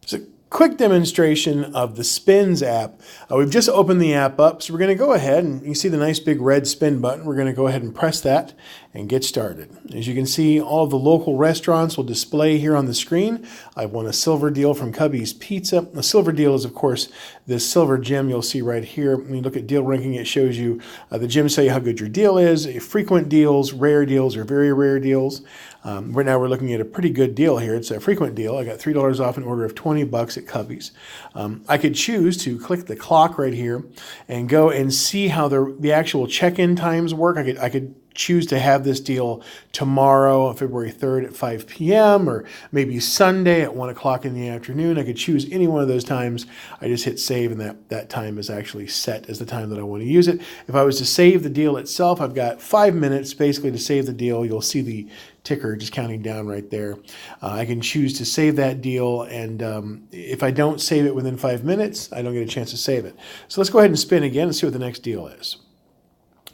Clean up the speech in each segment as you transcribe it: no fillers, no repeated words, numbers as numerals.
So quick demonstration of the Spinz app. We've just opened the app up, so we're going to go ahead and you see the nice big red spin button. We're going to go ahead and press that and get started. As you can see, all of the local restaurants will display here on the screen. I've won a silver deal from Cubby's Pizza. The silver deal is, of course, this silver gem you'll see right here. When you look at deal ranking, it shows you the gems tell you how good your deal is, frequent deals, rare deals, or very rare deals. Right now we're looking at a pretty good deal here. It's a frequent deal. I got $3 off an order of 20 bucks at Cubby's. I could choose to click the clock right here and go and see how the actual check-in times work. I could choose to have this deal tomorrow, February 3rd at 5 p.m. or maybe Sunday at 1 o'clock in the afternoon. I could choose any one of those times. I just hit save, and that time is actually set as the time that I want to use it. If I was to save the deal itself, I've got 5 minutes basically to save the deal. You'll see the ticker just counting down right there. I can choose to save that deal, and if I don't save it within 5 minutes, I don't get a chance to save it. So let's go ahead and spin again and see what the next deal is.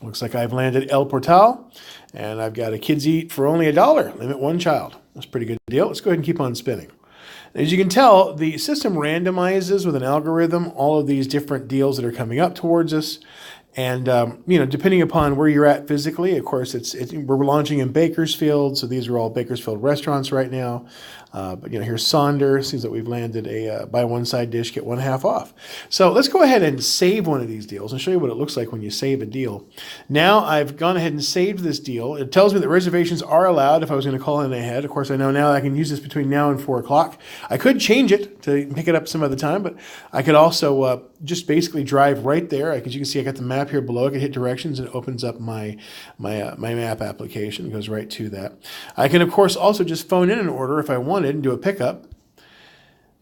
Looks like I've landed El Portal, and I've got a kids eat for only $1, limit 1 child. That's a pretty good deal. Let's go ahead and keep on spinning. As you can tell, the system randomizes with an algorithm all of these different deals that are coming up towards us. And, depending upon where you're at physically, of course, we're launching in Bakersfield, so these are all Bakersfield restaurants right now. But here's Sonder. Seems that we've landed a buy one side dish, get one half off. So let's go ahead and save one of these deals and show you what it looks like when you save a deal. Now I've gone ahead and saved this deal. It tells me that reservations are allowed if I was going to call in ahead. Of course, I know now I can use this between now and 4 o'clock. I could change it to pick it up some other time, but I could also just basically drive right there. As you can see, I got the map here below. I can hit directions and it opens up my map application. It goes right to that. I can, of course, also just phone in an order if I wanted and do a pickup.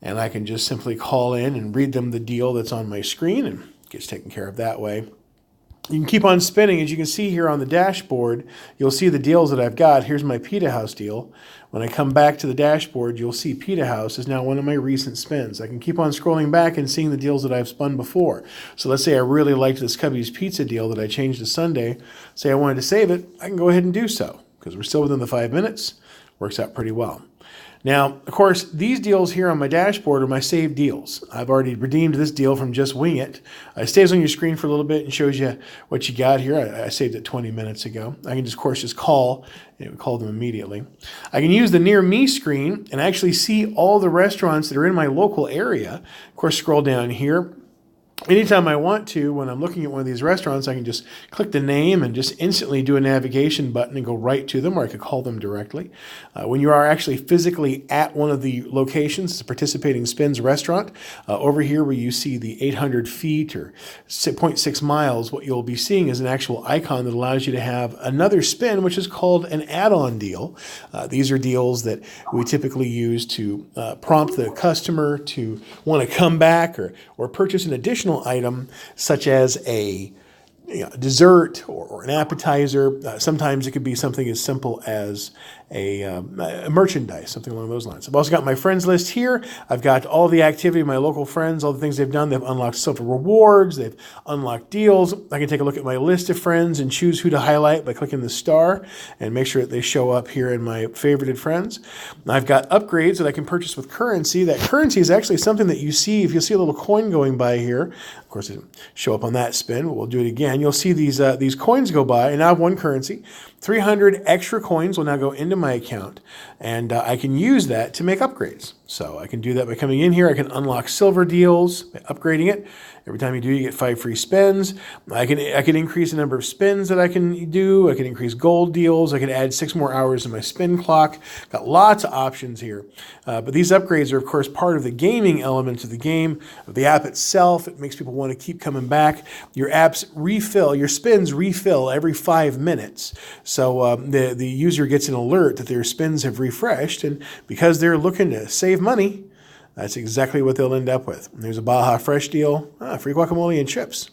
And I can just simply call in and read them the deal that's on my screen, and it gets taken care of that way. You can keep on spinning. As you can see here on the dashboard, you'll see the deals that I've got. Here's my Pita House deal. When I come back to the dashboard, you'll see Pita House is now one of my recent spins. I can keep on scrolling back and seeing the deals that I've spun before. So let's say I really liked this Cubby's Pizza deal that I changed to Sunday. Say I wanted to save it, I can go ahead and do so because we're still within the 5 minutes. Works out pretty well. Now, of course, these deals here on my dashboard are my saved deals. I've already redeemed this deal from Just Wing It. It stays on your screen for a little bit and shows you what you got here. I saved it 20 minutes ago. I can, of course, just call, and it would call them immediately. I can use the Near Me screen and actually see all the restaurants that are in my local area. Of course, scroll down here. Anytime I want to, when I'm looking at one of these restaurants, I can just click the name and just instantly do a navigation button and go right to them, or I could call them directly. When you are actually physically at one of the locations, it's a participating Spinz restaurant, over here where you see the 800 feet or 0.6 miles, what you'll be seeing is an actual icon that allows you to have another spin, which is called an add-on deal. These are deals that we typically use to prompt the customer to want to come back or purchase an additional item, such as a dessert or an appetizer. Sometimes it could be something as simple as a merchandise, something along those lines. I've also got my friends list here. I've got all the activity of my local friends, all the things they've done. They've unlocked silver rewards. They've unlocked deals. I can take a look at my list of friends and choose who to highlight by clicking the star and make sure that they show up here in my favorited friends. I've got upgrades that I can purchase with currency. That currency is actually something that you see. If you see a little coin going by here, of course, it doesn't show up on that spin, but we'll do it again. You'll see these coins go by, and now I have one currency. 300 extra coins will now go into my account, and I can use that to make upgrades. So I can do that by coming in here. I can unlock silver deals by upgrading it. Every time you do, you get 5 free spins. I can increase the number of spins that I can do. I can increase gold deals. I can add 6 more hours to my spin clock. Got lots of options here. But these upgrades are, of course, part of the gaming elements of the game, of the app itself. It makes people want to keep coming back. Your apps refill, your spins refill every 5 minutes. So the user gets an alert that their spins have refreshed, and because they're looking to save money, that's exactly what they'll end up with. There's a Baja Fresh deal, free guacamole and chips.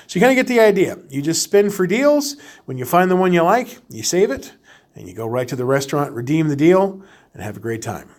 So you kind of get the idea. You just spin for deals. When you find the one you like, you save it, and you go right to the restaurant, redeem the deal, and have a great time.